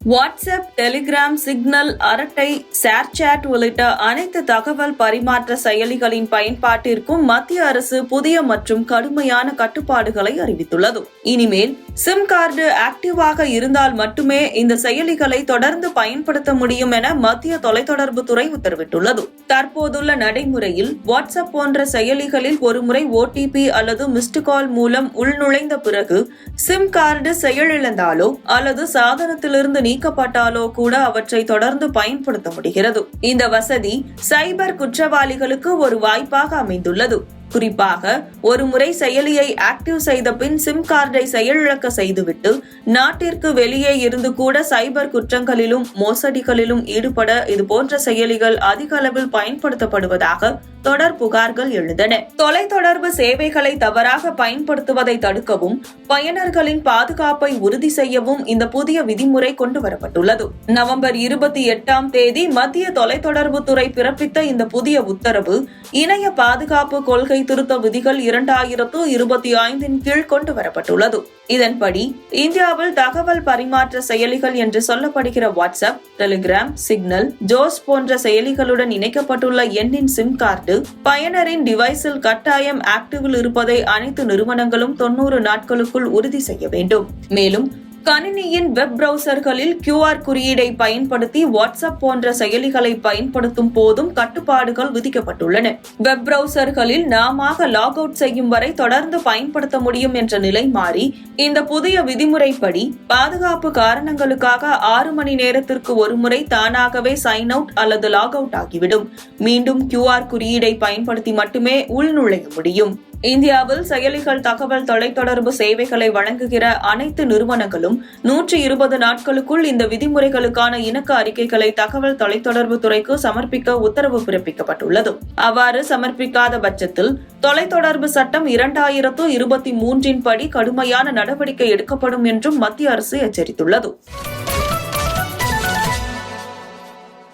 WhatsApp, Telegram, signal, அரட்டை, ShareChat உள்ளிட்ட அனைத்து தகவல் பரிமாற்ற செயலிகளின் பயன்பாட்டிற்கும் மத்திய அரசு புதிய மற்றும் கடுமையான கட்டுப்பாடுகளை அறிவித்துள்ளது. இனிமேல் சிம் கார்டு ஆக்டிவாக இருந்தால் மட்டுமே இந்த செயலிகளை தொடர்ந்து பயன்படுத்த முடியும் என மத்திய தொலைத்தொடர்பு துறை உத்தரவிட்டுள்ளது. தற்போதுள்ள நடைமுறையில் வாட்ஸ்அப் போன்ற செயலிகளில் ஒருமுறை OTP அல்லது மிஸ்டு கால் மூலம் உள்நுழைந்த பிறகு சிம் கார்டு செயலிழந்தாலோ அல்லது சாதனத்திலிருந்து நீக்கப்பட்டாலோ கூட அவற்றை தொடர்ந்து பயன்படுத்த முடிகிறது. இந்த வசதி சைபர் குற்றவாளிகளுக்கு ஒரு வாய்ப்பாக அமைந்துள்ளது. குறிப்பாக ஒருமுறை செயலியை ஆக்டிவ் செய்த பின் சிம் கார்டை செயலிழக்க செய்துவிட்டு நாட்டிற்கு வெளியே இருந்து கூட சைபர் குற்றங்களிலும் மோசடிகளிலும் ஈடுபட இதுபோன்ற செயலிகள் அதிக அளவில் பயன்படுத்தப்படுவதாக தொடர் புகார்கள் எழுந்தன. தொலைத்தொடர்பு சேவைகளை தவறாக பயன்படுத்துவதை தடுக்கவும் பயனர்களின் பாதுகாப்பை உறுதி செய்யவும் இந்த புதிய விதிமுறை கொண்டு வரப்பட்டுள்ளது. நவம்பர் 28 மத்திய தொலைத்தொடர்பு துறை பிறப்பித்த இந்த புதிய உத்தரவு இணைய பாதுகாப்பு கொள்கை திருத்த விதிகள் 2025 கீழ் கொண்டு வரப்பட்டுள்ளது. இதன்படி இந்தியாவில் தகவல் பரிமாற்ற செயலிகள் என்று சொல்லப்படுகிற வாட்ஸ்அப், டெலிகிராம், சிக்னல், ஜோஸ் போன்ற செயலிகளுடன் இணைக்கப்பட்டுள்ள எண்ணின் சிம் கார்டு பயனரின் டிவைஸில் கட்டாயம் ஆக்டிவில் இருப்பதை அனைத்து நிறுவனங்களும் 90 நாட்களுக்குள் உறுதி செய்ய வேண்டும். மேலும் கணினியின் வெப் பிரவுசர்களில் QR குறியீடை பயன்படுத்தி வாட்ஸ்அப் போன்ற செயலிகளை பயன்படுத்தும் போதும் கட்டுப்பாடுகள் விதிக்கப்பட்டுள்ளன. வெப் பிரவுசர்களில் நாம லாக் அவுட் செய்யும் வரை தொடர்ந்து பயன்படுத்த முடியும் என்ற நிலை மாறி இந்த புதிய விதிமுறைப்படி பாதுகாப்பு காரணங்களுக்காக 6 மணி நேரத்திற்கு ஒருமுறை தானாகவே சைன் அவுட் அல்லது லாக் அவுட் ஆகிவிடும். மீண்டும் QR குறியீடை பயன்படுத்தி மட்டுமே உள்நுழைய முடியும். இந்தியாவில் செயலிகள் தகவல் தொலைத்தொடர்பு சேவைகளை வழங்குகிற அனைத்து நிறுவனங்களும் 120 நாட்களுக்குள் இந்த விதிமுறைகளுக்கான இணக்க அறிக்கைகளை தகவல் தொலைத்தொடர்பு துறைக்கு சமர்ப்பிக்க உத்தரவு பிறப்பிக்கப்பட்டுள்ளது. அவ்வாறு சமர்ப்பிக்காத பட்சத்தில் தொலைத்தொடர்பு சட்டம் 2023 படி கடுமையான நடவடிக்கை எடுக்கப்படும் என்றும் மத்திய அரசு எச்சரித்துள்ளது.